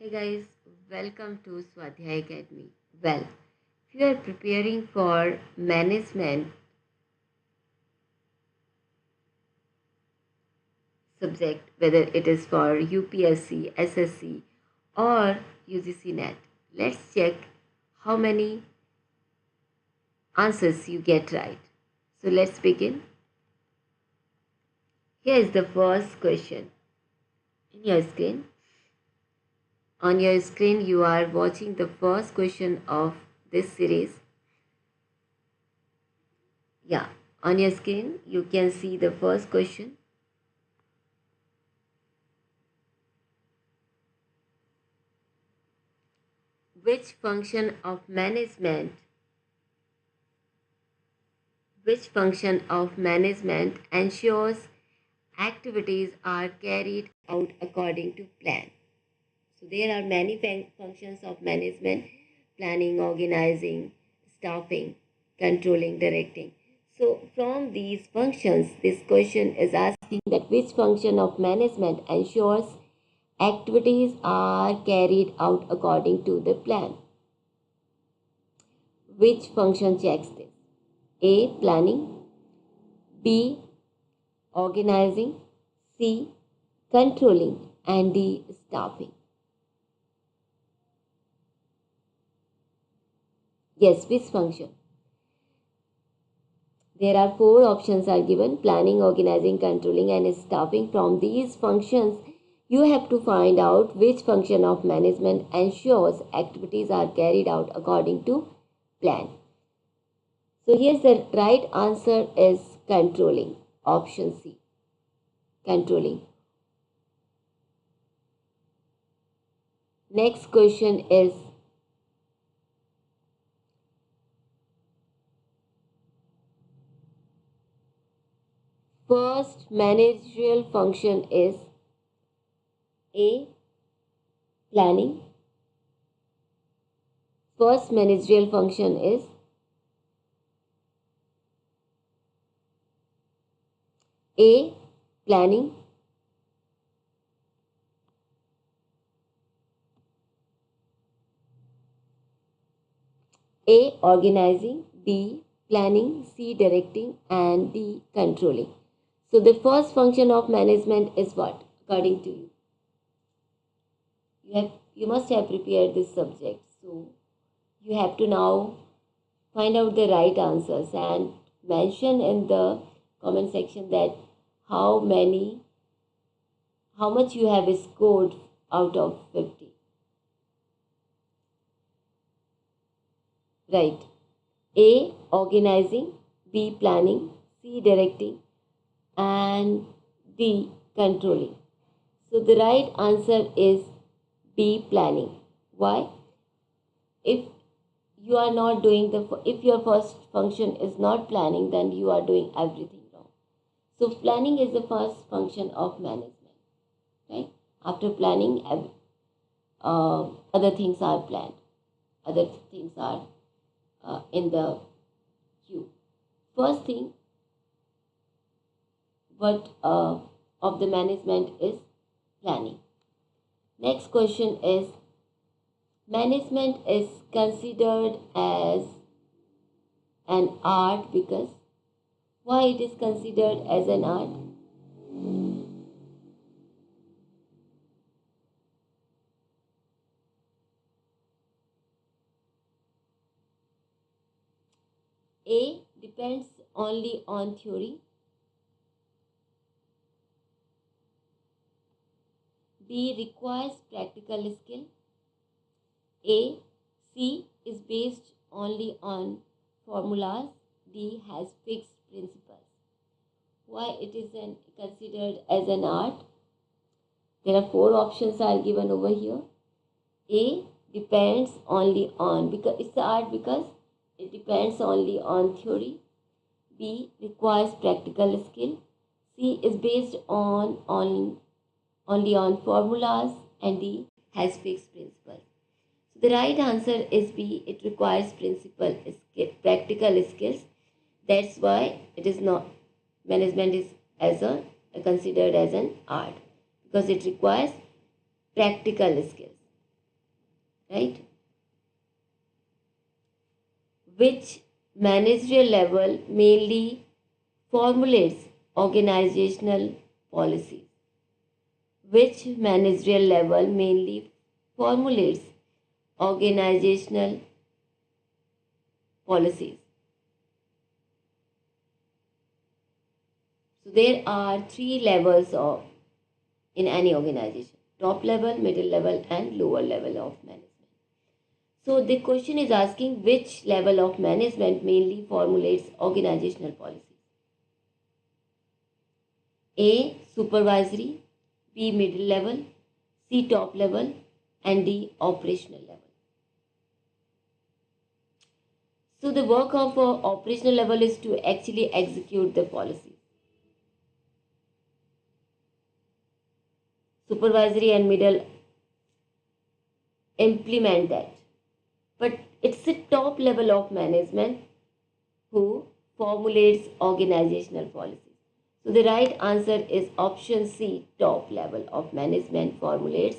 Hey guys, welcome to Swadhyay Academy. Well, if you are preparing for management subject, whether it is for UPSC, SSC or UGC NET, let's check how many answers you get right. So let's begin. Here is the first question in your screen. On your screen, you are watching the first question of this series. Yeah, on your screen, you can see the first question. Which function of management ensures activities are carried out according to plan? So there are many functions of management: planning, organizing, staffing, controlling, directing. So from these functions, this question is asking that which function of management ensures activities are carried out according to the plan. Which function checks this? A. Planning. B. Organizing. C. Controlling. And D. Staffing. Yes, which function? There are four options are given: planning, organizing, controlling and staffing. From these functions, you have to find out which function of management ensures activities are carried out according to plan. So here's the right answer is controlling. Option C. Controlling. Next question is first managerial function is A. Planning. First managerial function is A. Planning. A. Organizing. B. Planning. C. Directing. And D. Controlling. So the first function of management is what, according to you? You must have prepared this subject. So you have to now find out the right answers and mention in the comment section that how much you have scored out of 50. Right. A. Organizing. B. Planning. C. Directing. And D. Controlling. So the right answer is B. Planning. Why? If you are not doing if your first function is not planning, then you are doing everything wrong. So planning is the first function of management, right? After planning, other things are planned. Other things are in the queue. First thing, what of the management is planning. Next question is, management is considered as an art because, why it is considered as an art? A. Depends only on theory. B. Requires practical skill. A. C. Is based only on formulas. D. Has fixed principles. Why it is considered as an art? There are four options are given over here. A. Depends only on, because it's the art because it depends only on theory. B. Requires practical skill. C. Is based on only on formulas. And D. Has fixed principles. So the right answer is B. It requires practical skills. That's why it is not management is considered as an art, because it requires practical skills. right? Which managerial level mainly formulates organizational policies? Which managerial level mainly formulates organizational policies? So there are three levels of in any organization: top level, middle level, and lower level of management. So the question is asking which level of management mainly formulates organizational policies. A. Supervisory, B. Middle level, C. Top level, and D. Operational level. So the work of operational level is to actually execute the policy. Supervisory and middle implement that. But it's the top level of management who formulates organizational policies. So the right answer is option C, top level of management formulates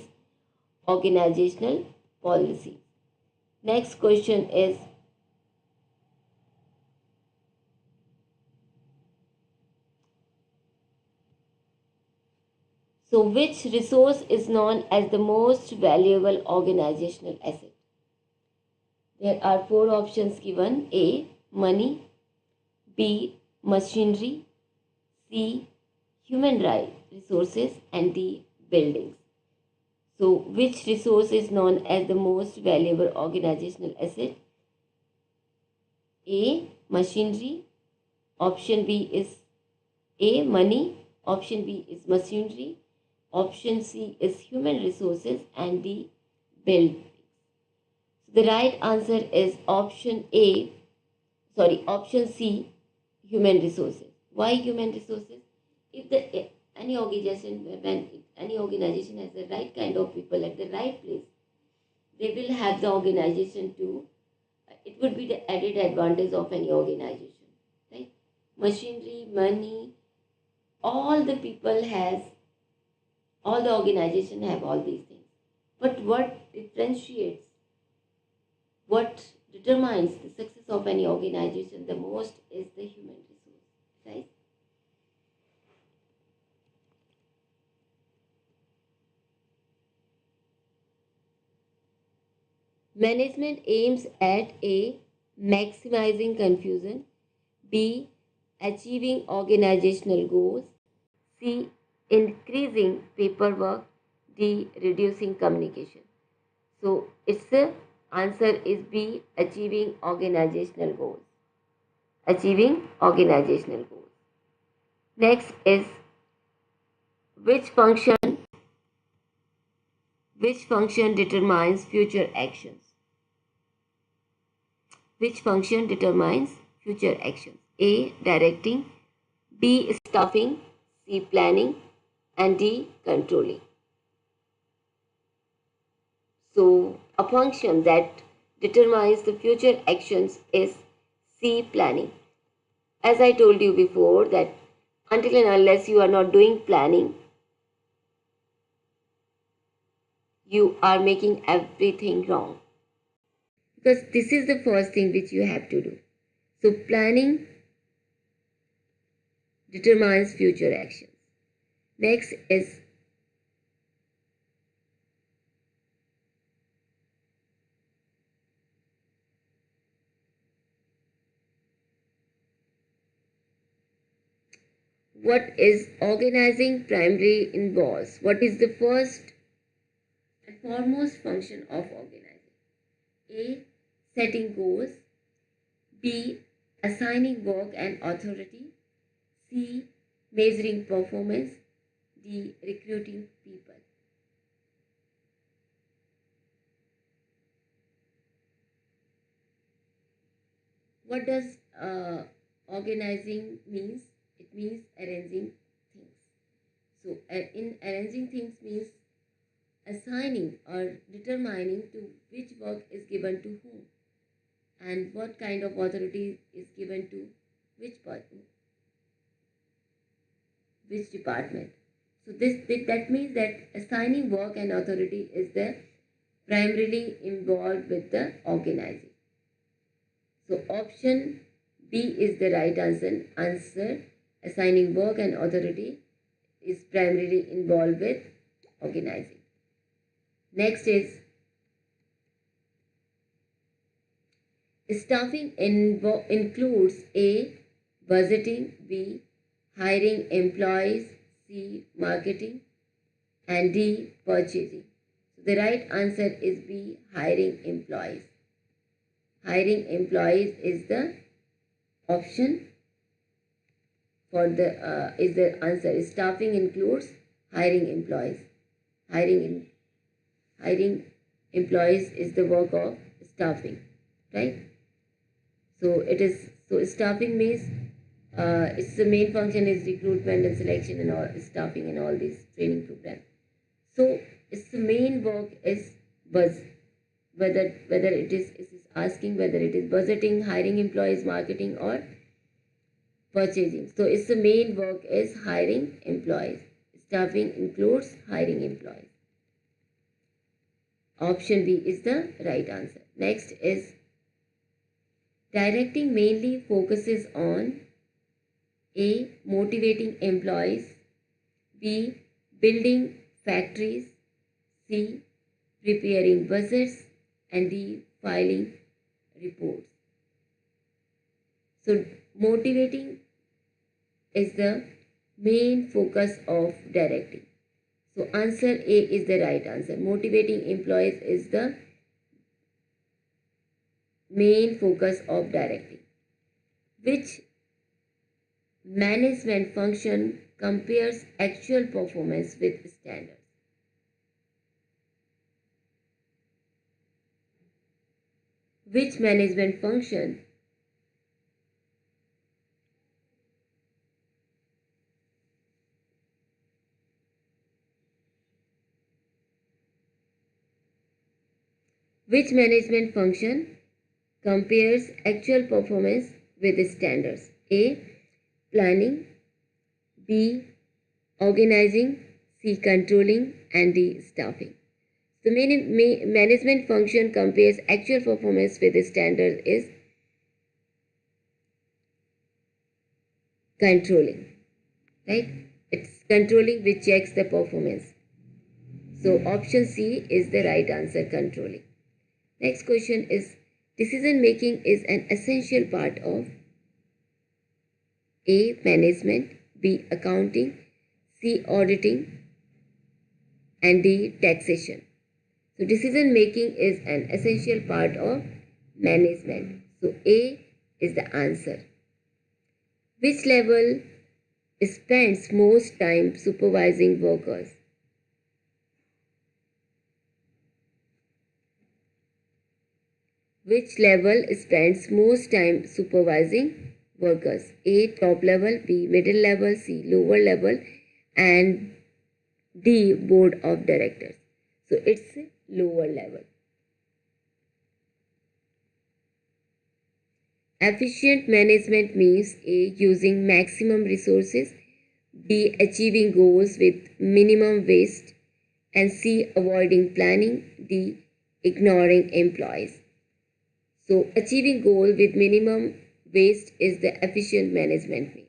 organizational policy. Next question is, so which resource is known as the most valuable organizational asset? There are four options given: A. Money, B. Machinery, C. Human resources, and D. Buildings. So which resource is known as the most valuable organizational asset? A. Machinery. Option B is A. Money. Option B is machinery. Option C is human resources, and D. Buildings. The right answer is option C, human resources. Why human resources? If any organization, when any organization has the right kind of people at the right place, they will have the organization to, it would be the added advantage of any organization, right? Machinery, money, all the people has, all the organization have all these things. But what differentiates, what determines the success of any organization the most is the human resource, right? Management aims at A. Maximizing confusion, B. Achieving organizational goals, C. Increasing paperwork, D. Reducing communication. So its the answer is B. Achieving organizational goals. Achieving organizational goals. Next is which function determines future actions? Which function determines future actions? A. Directing, B. Staffing, C. Planning, and D. Controlling. So a function that determines the future actions is C. Planning. As I told you before that until and unless you are not doing planning, you are making everything wrong. Because this is the first thing which you have to do. So planning determines future actions. Next is what is organizing primarily involves? What is the first and foremost function of organizing? A. Setting goals, B. Assigning work and authority, C. Measuring performance, D. Recruiting people. What does organizing means? It means arranging things. So in arranging things means assigning or determining to which work is given to whom and what kind of authority is given to which person, which department. So that means that assigning work and authority is the primarily involved with the organizing. So option B is the right answer. Assigning work and authority is primarily involved with organizing. Next is staffing includes A. Budgeting, B. Hiring employees, C. Marketing, and D. Purchasing. So the right answer is B. Hiring employees. Hiring employees is the option for the is the answer. Staffing includes hiring employees. Hiring employees is the work of staffing, right? So staffing means its the main function is recruitment and selection and all staffing and all these training programs. So its the main work is whether it is asking whether it is budgeting, hiring employees, marketing, or purchasing. So its the main work is hiring employees. Staffing includes hiring employees. Option B is the right answer. Next is directing mainly focuses on A. Motivating employees, B. Building factories, C. Preparing budgets, and D. Filing reports. So motivating is the main focus of directing. So answer A is the right answer. Motivating employees is the main focus of directing. Which management function compares actual performance with standards? Which management function compares actual performance with standards? A. Planning, B. Organizing, C. Controlling, and D. Staffing. The management function compares actual performance with standards is controlling, right? It's controlling which checks the performance. So option C is the right answer, controlling. Next question is, decision making is an essential part of A. Management, B. Accounting, C. Auditing, and D. Taxation. So decision making is an essential part of management. So A is the answer. Which level spends most time supervising workers? Which level spends most time supervising workers? A. Top level, B. Middle level, C. Lower level, and D. Board of Directors. So it's lower level. Efficient management means A. Using maximum resources, B. Achieving goals with minimum waste, and C. Avoiding planning, D. Ignoring employees. So achieving goal with minimum waste is the efficient management means.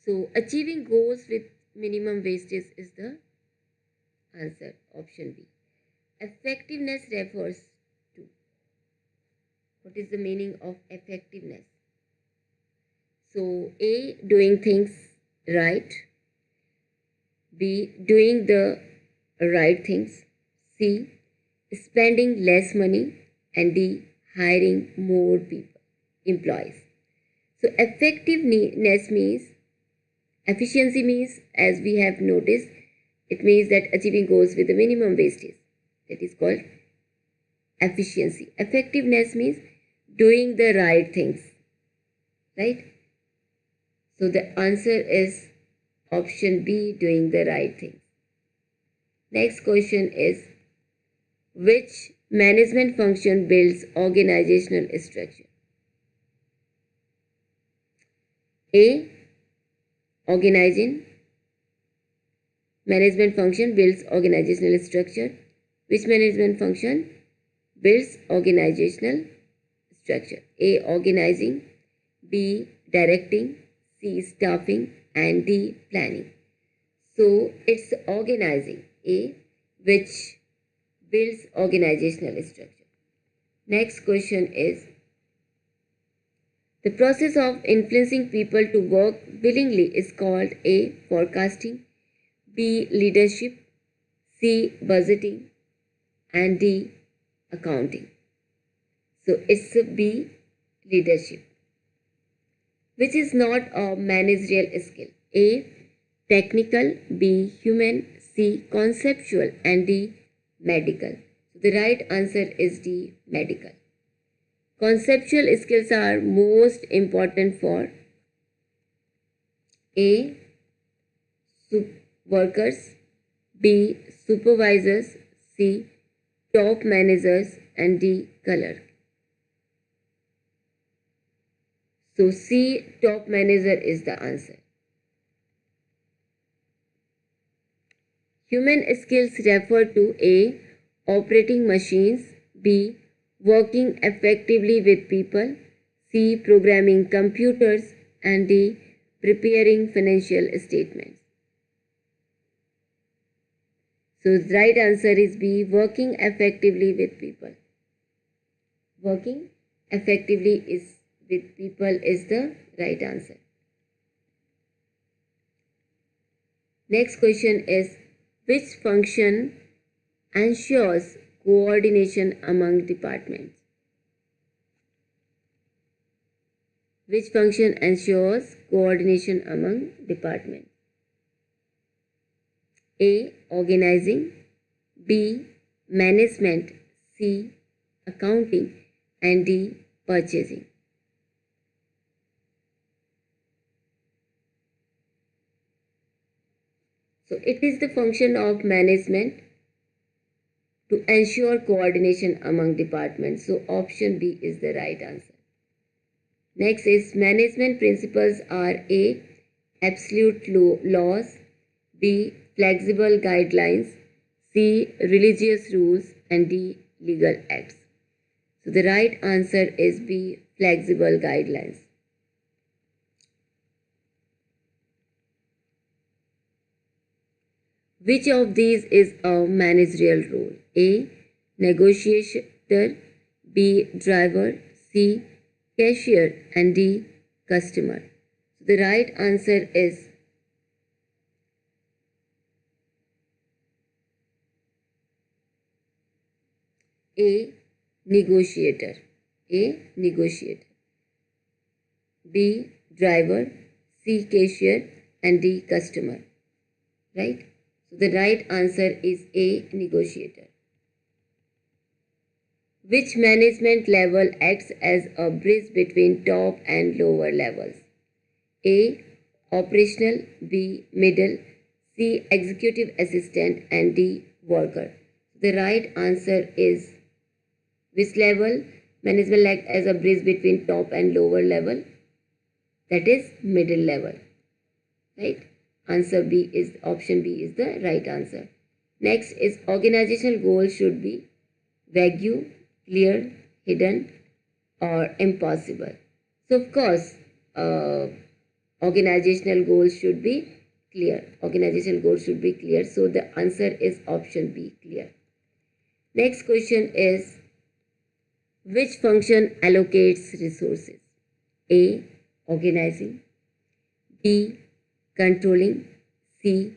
So achieving goals with minimum wastage is the answer, option B. Effectiveness refers to, what is the meaning of effectiveness? So A. Doing things right, B. Doing the right things, C. Spending less money, and D. Hiring more people, employees. So effectiveness means, efficiency means, as we have noticed, it means that achieving goals with the minimum wastage That is called efficiency. Effectiveness means doing the right things, right? So the answer is option B, doing the right things. Next question is, which management function builds organizational structure? A. Organizing. Management function builds organizational structure. Which management function builds organizational structure? A. Organizing. B. Directing. C. Staffing. And D. Planning. So it's organizing, A, which builds organizational structure. Next question is, the process of influencing people to work willingly is called A. Forecasting, B. Leadership, C. Budgeting, and D. Accounting. So it's a B. Leadership. Which is not a managerial skill? A. Technical, B. Human, C. Conceptual, and D. Medical. So the right answer is D. Medical. Conceptual skills are most important for A. Workers, B. Supervisors, C. Top managers, and D. Clerk. So C. Top manager is the answer. Human skills refer to A. Operating machines, B. Working effectively with people, C. Programming computers, and D. Preparing financial statements. So the right answer is B. Working effectively with people. Working effectively with people is the right answer. Next question is, which function ensures coordination among departments? Which function ensures coordination among departments? A. Organizing, B. Management, C. Accounting, and D. Purchasing. So it is the function of management to ensure coordination among departments. So option B is the right answer. Next is, management principles are A. Absolute laws, B. Flexible guidelines, C. Religious rules, and D. Legal acts. So the right answer is B. Flexible guidelines. Which of these is a managerial role? A. Negotiator, B. Driver, C. Cashier, and D. Customer. The right answer is A. Negotiator. A. Negotiator. B. Driver, C. Cashier, and D. Customer. Right? So the right answer is A. Negotiator. Which management level acts as a bridge between top and lower levels? A. Operational, B. Middle, C. Executive assistant, and D. Worker. The right answer is, which level management acts as a bridge between top and lower level? That is middle level. Right? Answer B is, option B is the right answer. Next is, organizational goals should be vague, clear, hidden, or impossible. So of course, organizational goals should be clear. Organizational goals should be clear. So the answer is option B, clear. Next question is, which function allocates resources? A. Organizing, B. Controlling, C.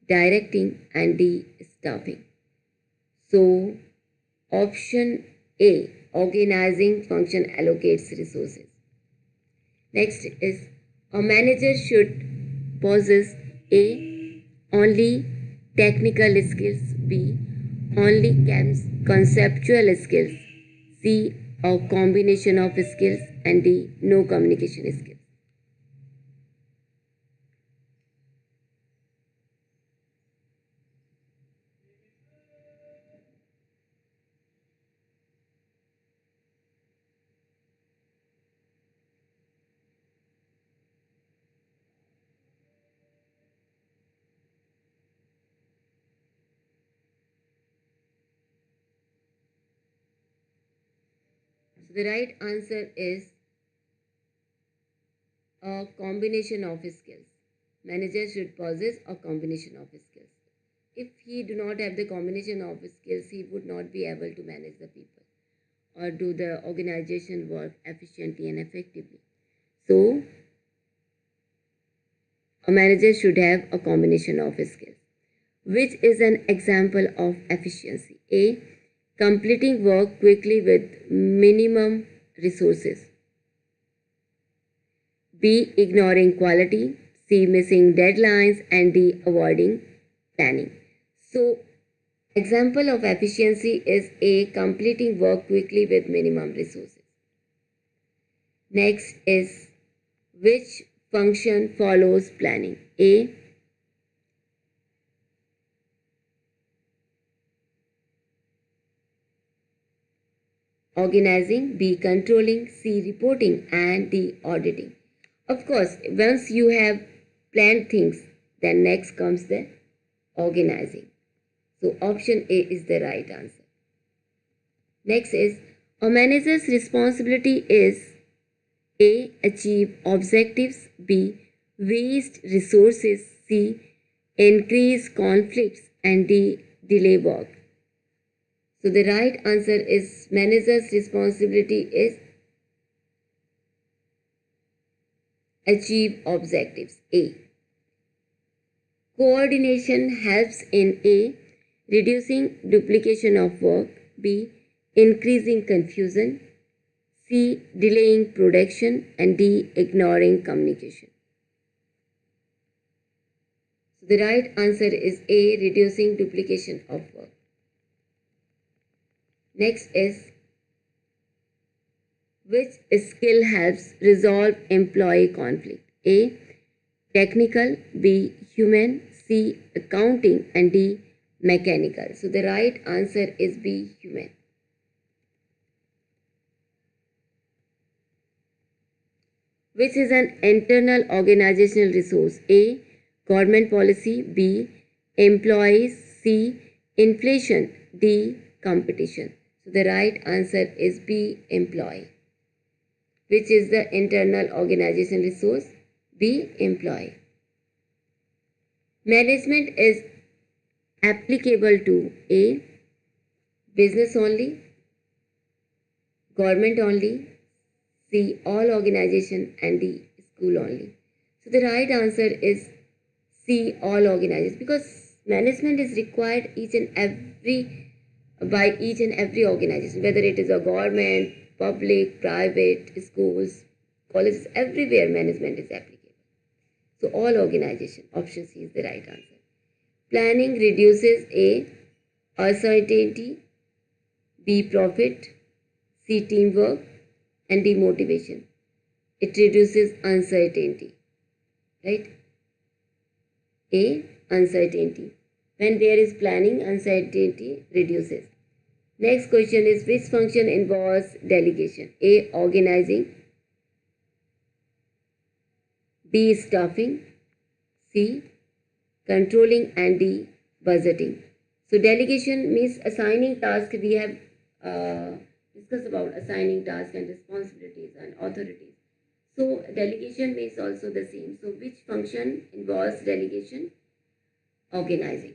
Directing, and D. Staffing. So option A, organizing function allocates resources. Next is, a manager should possess A. Only technical skills, B. only conceptual skills. C. A combination of skills. And D. No communication skills. So the right answer is a combination of skills. Manager should possess a combination of skills. If he do not have the combination of skills, he would not be able to manage the people or do the organization work efficiently and effectively. So, a manager should have a combination of skills. Which is an example of efficiency? A. Completing work quickly with minimum resources. B. Ignoring quality. C. Missing deadlines. And D. Avoiding planning. So, example of efficiency is A. Completing work quickly with minimum resources. Next is which function follows planning? A. Organizing. B. Controlling. C. Reporting. And D. Auditing. Of course, once you have planned things, then next comes the organizing. So option A is the right answer. Next is a manager's responsibility is A. Achieve objectives. B. Waste resources. C. Increase conflicts. And D. Delay work. So the right answer is manager's responsibility is achieve objectives. A. Coordination helps in A. Reducing duplication of work. B. Increasing confusion. C. Delaying production. And D. Ignoring communication. So the right answer is A. Reducing duplication of work. Next is which skill helps resolve employee conflict? A. Technical. B. Human. C. Accounting. And D. Mechanical. So the right answer is B. Human. Which is an internal organizational resource? A. Government policy. B. Employees. C. Inflation. D. Competition. So the right answer is B. Employee. Which is the internal organization resource? B. Employee. Management is applicable to A. Business only, government only, C. All organization, and D. School only. So the right answer is C. All organizations, because management is required by each and every organization, whether it is a government, public, private, schools, colleges, everywhere management is applicable. So all organization, option C is the right answer. Planning reduces A. uncertainty, B. profit, C. teamwork, and D. motivation. It reduces uncertainty, right? A. uncertainty. When there is planning, uncertainty reduces. Next question is which function involves delegation? A. organizing, B. staffing, C. controlling, and D. budgeting. So delegation means assigning tasks. We have discussed about assigning tasks and responsibilities and authorities. So delegation means also the same. So which function involves delegation? Organizing.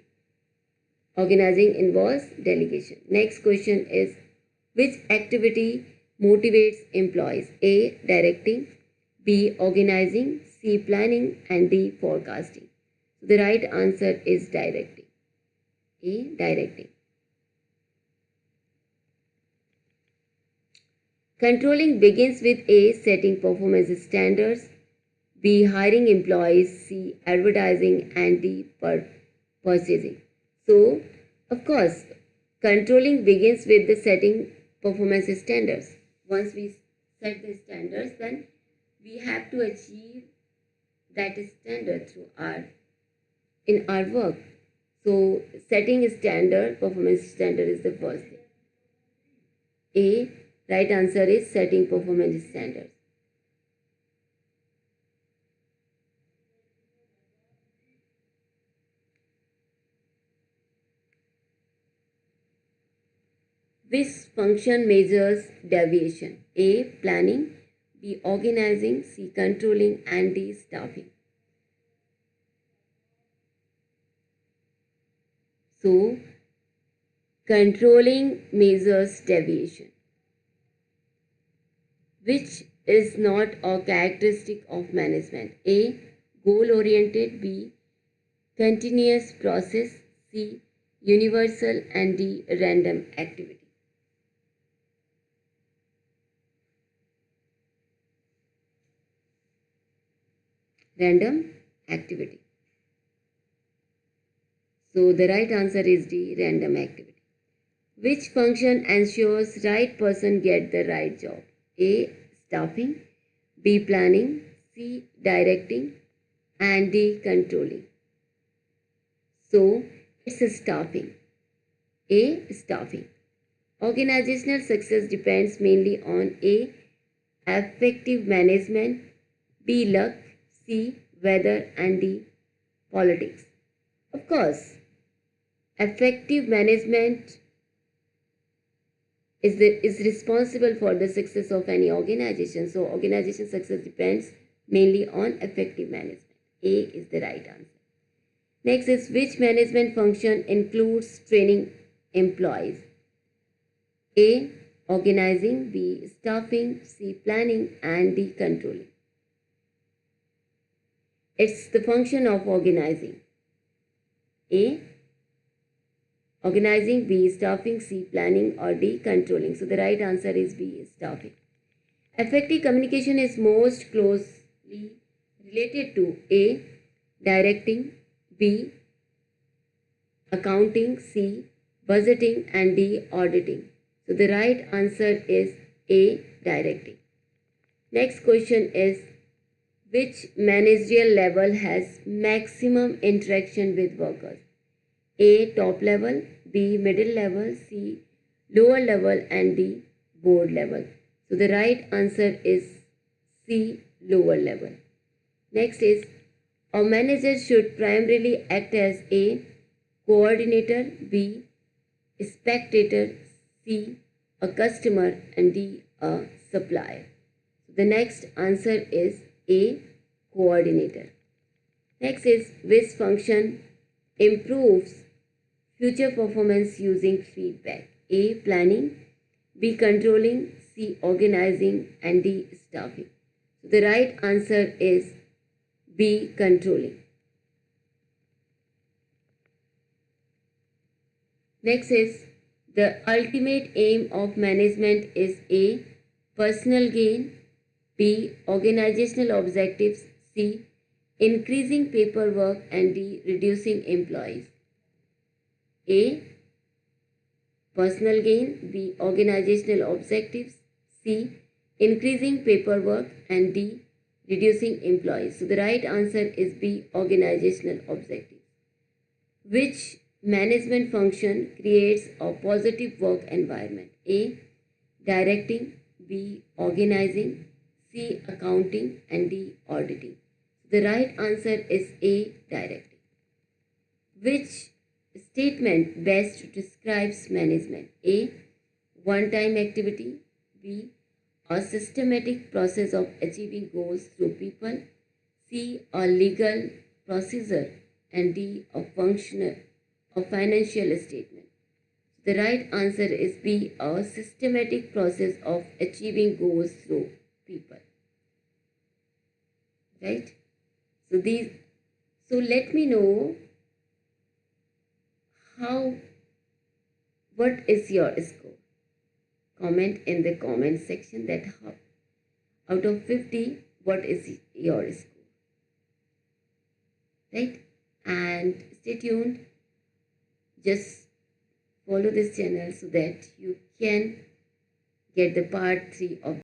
Organizing involves delegation. Next question is which activity motivates employees? A. directing, B. organizing, C. planning, and D. forecasting. So the right answer is directing. A. directing. Controlling begins with A. setting performance standards, B. hiring employees, C. advertising, and D. purchasing. So, of course, Controlling begins with the setting performance standards. Once we set the standards, then we have to achieve that standard in our work. So setting standard, performance standard is the first thing. A, right answer is setting performance standards. Which function measures deviation? A, planning, B, organizing, C, controlling, and D, staffing. So, controlling measures deviation, which is not a characteristic of management. A, goal-oriented, B, continuous process, C, universal, and D, random activity. Random activity. So the right answer is D, random activity. Which function ensures right person get the right job? A, staffing, B, planning, C, directing, and D, controlling. So it's staffing. A, staffing. Organizational success depends mainly on A, effective management, B, luck, C, weather, and D, politics. Of course, effective management is responsible for the success of any organization. So organization success depends mainly on effective management. A is the right answer. Next is, which management function includes training employees? A, organizing, B, staffing, C, planning, and D, controlling. It's the function of organizing. A, organizing, B, staffing, C, planning, or D, controlling. So the right answer is B, staffing. Effective communication is most closely related to A, directing, B, accounting, C, budgeting, and D, auditing. So the right answer is A, directing. Next question is, which managerial level has maximum interaction with workers? A, top level, B, middle level, C, lower level, and D, board level. So the right answer is C, lower level. Next is, a manager should primarily act as A, coordinator, B, spectator, C, a customer, and D, a supplier. So the next answer is A, coordinator. Next is, which function improves future performance using feedback? A, planning, B, controlling, C, organizing, and D, staffing. So the right answer is B, controlling. Next is, the ultimate aim of management is A, personal gain, B, organizational objectives, C, increasing paperwork, and D, reducing employees. A, personal gain, B, organizational objectives, C, increasing paperwork, and D, reducing employees. So the right answer is B, organizational objectives. Which management function creates a positive work environment? A, directing, B, organizing, C, accounting, and D, auditing. The right answer is A, directing. Which statement best describes management? A, one-time activity, B, a systematic process of achieving goals through people, C, a legal procedure, and D, a financial statement. The right answer is B, a systematic process of achieving goals through people. Right? So let me know what is your score? Comment in the comment section that out of 50, what is your score? Right? And stay tuned just follow this channel so that you can get the part 3 of